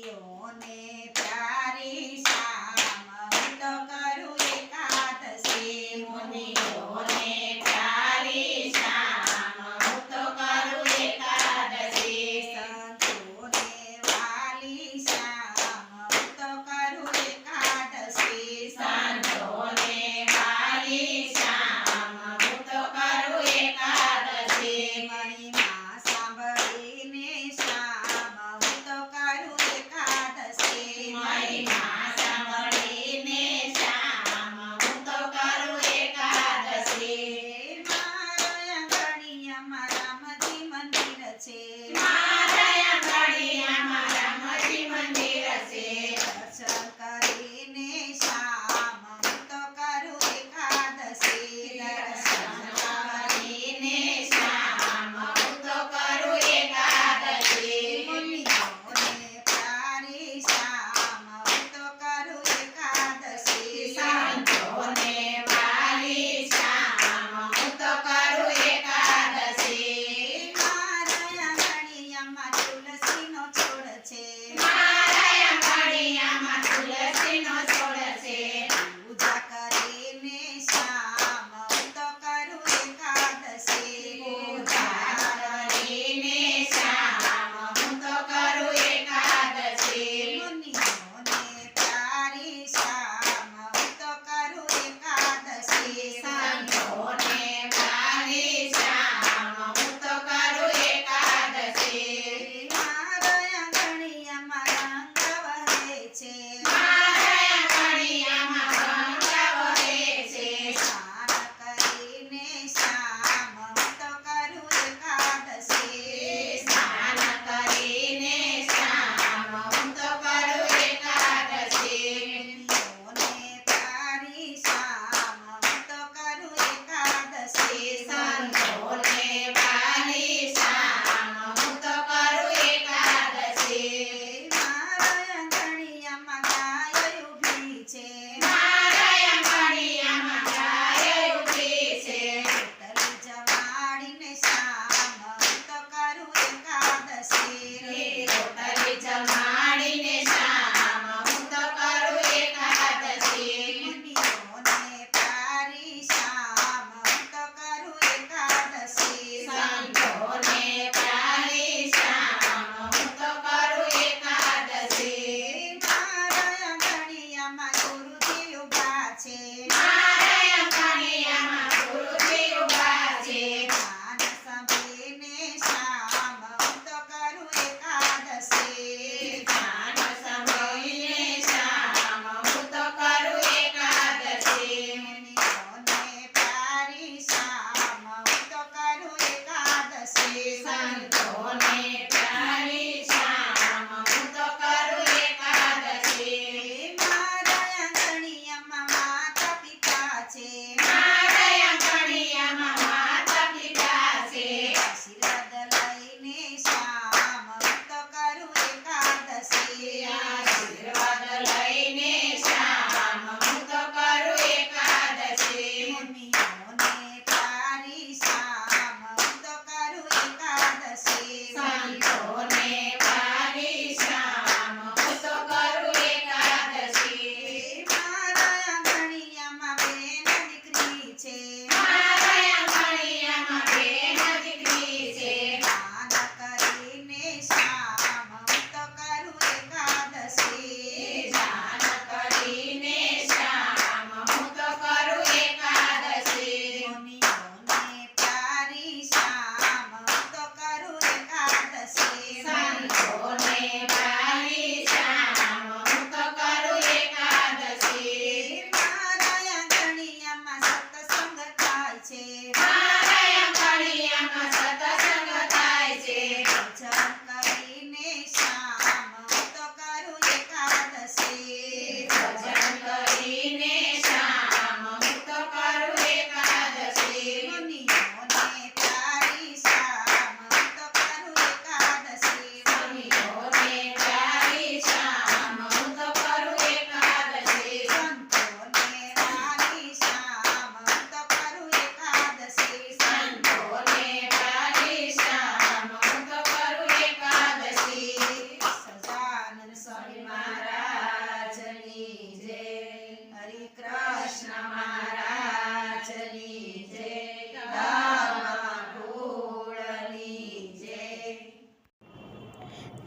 મુનિઓને પ્યારી શામ હું તો કરું એકાદશી મુનિઓને પ્યારી શામ હું તો કરું એકાદશી સંતોને વાલી શામ હું તો કરું એકાદશી સંતોને વાલી શામ હું તો કરું એકાદશી મહિમા સાંભળીને શામ હું તો કરું એકાદશી મહિમા સાંભળીને શામ હું તો કરું એકાદશી મારા આંગણિયામાં રામજી મંદિર છે મારા આંગણિયામાં રામજી મંદિર છે દર્શન કરીને શામ હું તો કરું એકાદશી દર્શન કરીને શામ હું તો કરું એકાદશી મુનિઓને પ્યારી શામ હું તો કરું એકાદશી સંતોને વાલી શામ હું તો કરું એકાદશી મારા આંગણિયામાં તુલસીનો છોડ છે મારા આંગણિયામાં તુલસીનો છોડ છે પૂજા કરીને શામ હું તો કરું એકાદશી પૂજા કરીને શામ હું તો કરું એકાદશી મુનિઓને પ્યારી શામ હું તો કરું એકાદશી સંતોને વાલી શામ હું તો કરું એકાદશી મારા આંગણિયામાં રંગ વહે છે મારા આંગણિયામાં ગંગા વહે છે સ્નાન કરીને શામ હું તો કરું એકાદશી સ્નાન કરીને શામ હું તો કરું એકાદશી મુનિઓને પ્યારી શામ હું તો કરું એકાદશી સંતોને વાલી શામ હું તો કરું એકાદશી મારા આંગણિયામાં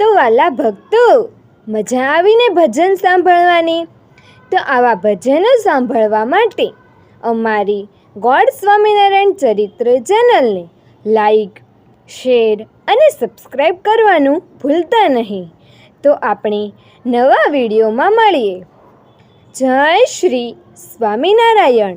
તો વાલા ભક્તો, મજા આવીને ભજન સાંભળવાની. તો આવા ભજનો સાંભળવા માટે અમારી ગોડ સ્વામિનારાયણ ચરિત્ર ચેનલને લાઈક, શેર અને સબસ્ક્રાઈબ કરવાનું ભૂલતા નહીં. તો આપણે નવા વિડીયોમાં મળીએ. જય શ્રી સ્વામિનારાયણ.